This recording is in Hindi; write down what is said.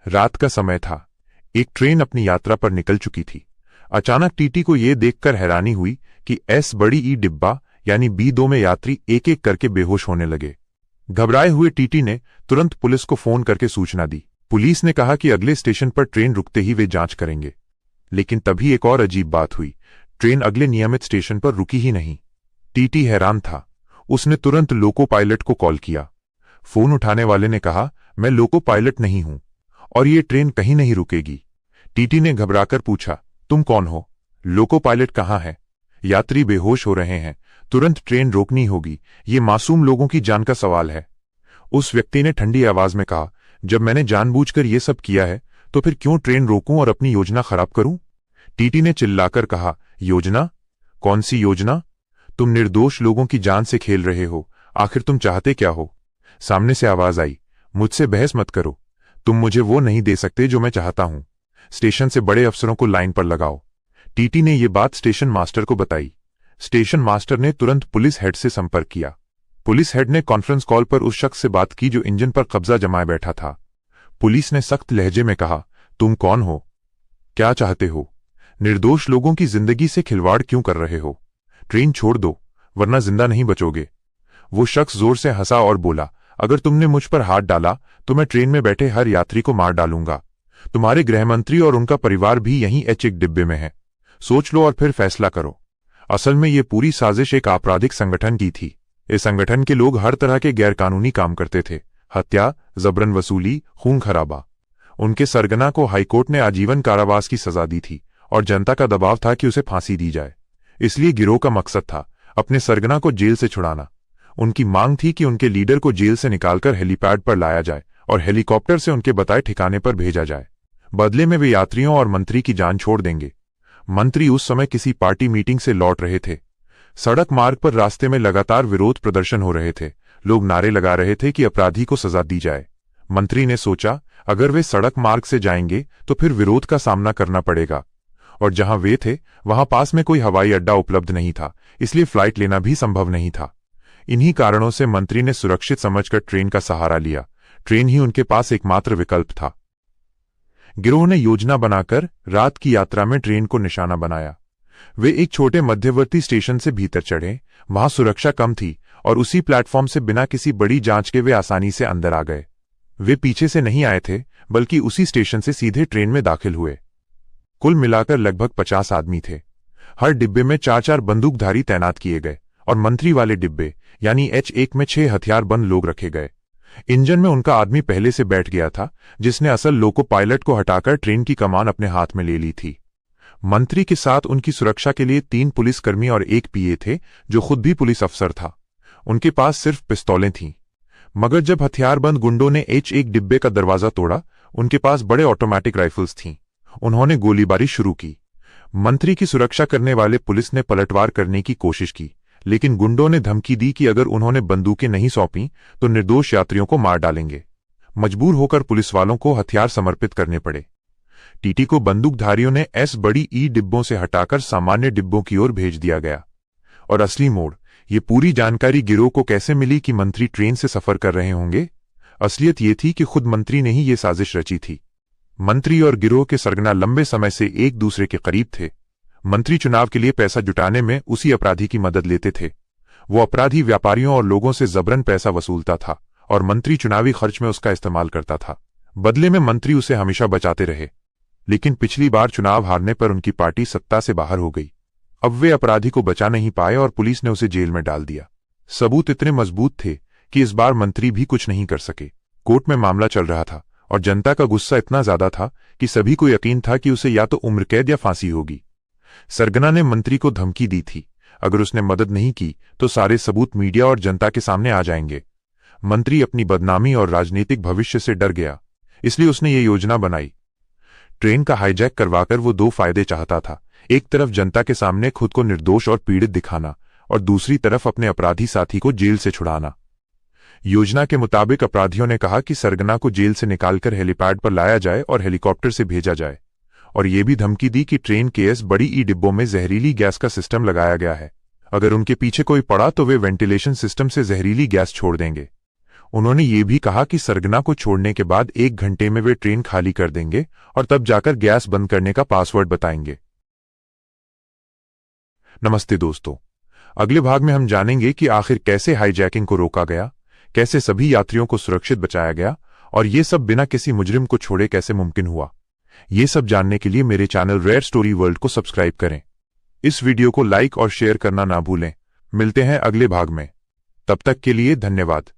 रात का समय था। एक ट्रेन अपनी यात्रा पर निकल चुकी थी। अचानक टीटी को यह देखकर हैरानी हुई कि एस बड़ी ई डिब्बा यानी B2 में यात्री एक एक करके बेहोश होने लगे। घबराए हुए टीटी ने तुरंत पुलिस को फोन करके सूचना दी। पुलिस ने कहा कि अगले स्टेशन पर ट्रेन रुकते ही वे जांच करेंगे। लेकिन तभी एक और अजीब बात हुई। ट्रेन अगले नियमित स्टेशन पर रुकी ही नहीं। टीटी हैरान था। उसने तुरंत लोको पायलट को कॉल किया। फोन उठाने वाले ने कहा, मैं लोको पायलट नहीं हूं और ये ट्रेन कहीं नहीं रुकेगी। टीटी ने घबराकर पूछा, तुम कौन हो? लोको पायलट कहाँ है? यात्री बेहोश हो रहे हैं, तुरंत ट्रेन रोकनी होगी, ये मासूम लोगों की जान का सवाल है। उस व्यक्ति ने ठंडी आवाज में कहा, जब मैंने जानबूझकर यह सब किया है तो फिर क्यों ट्रेन रोकूं और अपनी योजना खराब करूं? टीटी ने चिल्लाकर कहा, योजना? कौन सी योजना? तुम निर्दोष लोगों की जान से खेल रहे हो। आखिर तुम चाहते क्या हो? सामने से आवाज आई, मुझसे बहस मत करो, तुम मुझे वो नहीं दे सकते जो मैं चाहता हूं। स्टेशन से बड़े अफसरों को लाइन पर लगाओ। टीटी ने यह बात स्टेशन मास्टर को बताई। स्टेशन मास्टर ने तुरंत पुलिस हेड से संपर्क किया। पुलिस हेड ने कॉन्फ्रेंस कॉल पर उस शख्स से बात की जो इंजन पर कब्जा जमाए बैठा था। पुलिस ने सख्त लहजे में कहा, तुम कौन हो? क्या चाहते हो? निर्दोष लोगों की जिंदगी से खिलवाड़ क्यों कर रहे हो? ट्रेन छोड़ दो वरना जिंदा नहीं बचोगे। वो शख्स जोर से हंसा और बोला, अगर तुमने मुझ पर हाथ डाला तो मैं ट्रेन में बैठे हर यात्री को मार डालूंगा। तुम्हारे गृहमंत्री और उनका परिवार भी यहीं एक डिब्बे में है। सोच लो और फिर फैसला करो। असल में यह पूरी साजिश एक आपराधिक संगठन की थी। इस संगठन के लोग हर तरह के गैरकानूनी काम करते थे, हत्या, जबरन वसूली, खून खराबा। उनके सरगना को हाईकोर्ट ने आजीवन कारावास की सजा दी थी और जनता का दबाव था कि उसे फांसी दी जाए। इसलिए गिरोह का मकसद था अपने सरगना को जेल से छुड़ाना। उनकी मांग थी कि उनके लीडर को जेल से निकालकर हेलीपैड पर लाया जाए और हेलीकॉप्टर से उनके बताए ठिकाने पर भेजा जाए। बदले में वे यात्रियों और मंत्री की जान छोड़ देंगे। मंत्री उस समय किसी पार्टी मीटिंग से लौट रहे थे। सड़क मार्ग पर रास्ते में लगातार विरोध प्रदर्शन हो रहे थे। लोग नारे लगा रहे थे कि अपराधी को सजा दी जाए। मंत्री ने सोचा, अगर वे सड़क मार्ग से जाएंगे तो फिर विरोध का सामना करना पड़ेगा, और जहां वे थे वहां पास में कोई हवाई अड्डा उपलब्ध नहीं था, इसलिए फ्लाइट लेना भी संभव नहीं था। इन्हीं कारणों से मंत्री ने सुरक्षित समझकर ट्रेन का सहारा लिया। ट्रेन ही उनके पास एकमात्र विकल्प था। गिरोह ने योजना बनाकर रात की यात्रा में ट्रेन को निशाना बनाया। वे एक छोटे मध्यवर्ती स्टेशन से भीतर चढ़े। वहां सुरक्षा कम थी और उसी प्लेटफॉर्म से बिना किसी बड़ी जांच के वे आसानी से अंदर आ गए। वे पीछे से नहीं आए थे, बल्कि उसी स्टेशन से सीधे ट्रेन में दाखिल हुए। कुल मिलाकर लगभग 50 आदमी थे। हर डिब्बे में 4-4 बंदूकधारी तैनात किए गए और मंत्री वाले डिब्बे यानी H1 में 6 हथियारबंद लोग रखे गए। इंजन में उनका आदमी पहले से बैठ गया था, जिसने असल लोको पायलट को हटाकर ट्रेन की कमान अपने हाथ में ले ली थी। मंत्री के साथ उनकी सुरक्षा के लिए 3 पुलिसकर्मी और 1 PA थे, जो खुद भी पुलिस अफसर था। उनके पास सिर्फ पिस्तौलें थीं। मगर जब हथियारबंद गुंडों ने H1 डिब्बे का दरवाजा तोड़ा, उनके पास बड़े ऑटोमेटिक राइफल्स थीं। उन्होंने गोलीबारी शुरू की। मंत्री की सुरक्षा करने वाले पुलिस ने पलटवार करने की कोशिश की, लेकिन गुंडों ने धमकी दी कि अगर उन्होंने बंदूकें नहीं सौंपी तो निर्दोष यात्रियों को मार डालेंगे। मजबूर होकर पुलिस वालों को हथियार समर्पित करने पड़े। टीटी को बंदूकधारियों ने एस बड़ी ई डिब्बों से हटाकर सामान्य डिब्बों की ओर भेज दिया गया। और असली मोड़, ये पूरी जानकारी गिरोह को कैसे मिली कि मंत्री ट्रेन से सफर कर रहे होंगे? असलियत ये थी कि खुद मंत्री ने ही ये साजिश रची थी। मंत्री और गिरोह के सरगना लंबे समय से एक दूसरे के करीब थे। मंत्री चुनाव के लिए पैसा जुटाने में उसी अपराधी की मदद लेते थे। वो अपराधी व्यापारियों और लोगों से जबरन पैसा वसूलता था और मंत्री चुनावी खर्च में उसका इस्तेमाल करता था। बदले में मंत्री उसे हमेशा बचाते रहे। लेकिन पिछली बार चुनाव हारने पर उनकी पार्टी सत्ता से बाहर हो गई। अब वे अपराधी को बचा नहीं पाए और पुलिस ने उसे जेल में डाल दिया। सबूत इतने मजबूत थे कि इस बार मंत्री भी कुछ नहीं कर सके। कोर्ट में मामला चल रहा था और जनता का गुस्सा इतना ज्यादा था कि सभी को यकीन था कि उसे या तो उम्र कैद या फांसी होगी। सरगना ने मंत्री को धमकी दी थी, अगर उसने मदद नहीं की तो सारे सबूत मीडिया और जनता के सामने आ जाएंगे। मंत्री अपनी बदनामी और राजनीतिक भविष्य से डर गया, इसलिए उसने ये योजना बनाई। ट्रेन का हाईजैक करवाकर वो 2 फायदे चाहता था। एक तरफ जनता के सामने खुद को निर्दोष और पीड़ित दिखाना और दूसरी तरफ अपने अपराधी साथी को जेल से छुड़ाना। योजना के मुताबिक अपराधियों ने कहा कि सरगना को जेल से निकालकर हेलीपैड पर लाया जाए और हेलीकॉप्टर से भेजा जाए, और ये भी धमकी दी कि ट्रेन के एस बड़ी ई डिब्बों में जहरीली गैस का सिस्टम लगाया गया है। अगर उनके पीछे कोई पड़ा तो वे वेंटिलेशन सिस्टम से जहरीली गैस छोड़ देंगे। उन्होंने ये भी कहा कि सरगना को छोड़ने के बाद 1 घंटे में वे ट्रेन खाली कर देंगे और तब जाकर गैस बंद करने का पासवर्ड बताएंगे। नमस्ते दोस्तों, अगले भाग में हम जानेंगे कि आखिर कैसे हाईजैकिंग को रोका गया, कैसे सभी यात्रियों को सुरक्षित बचाया गया और ये सब बिना किसी मुजरिम को छोड़े कैसे मुमकिन हुआ। ये सब जानने के लिए मेरे चैनल रेयर स्टोरी वर्ल्ड को सब्सक्राइब करें। इस वीडियो को लाइक और शेयर करना ना भूलें। मिलते हैं अगले भाग में, तब तक के लिए धन्यवाद।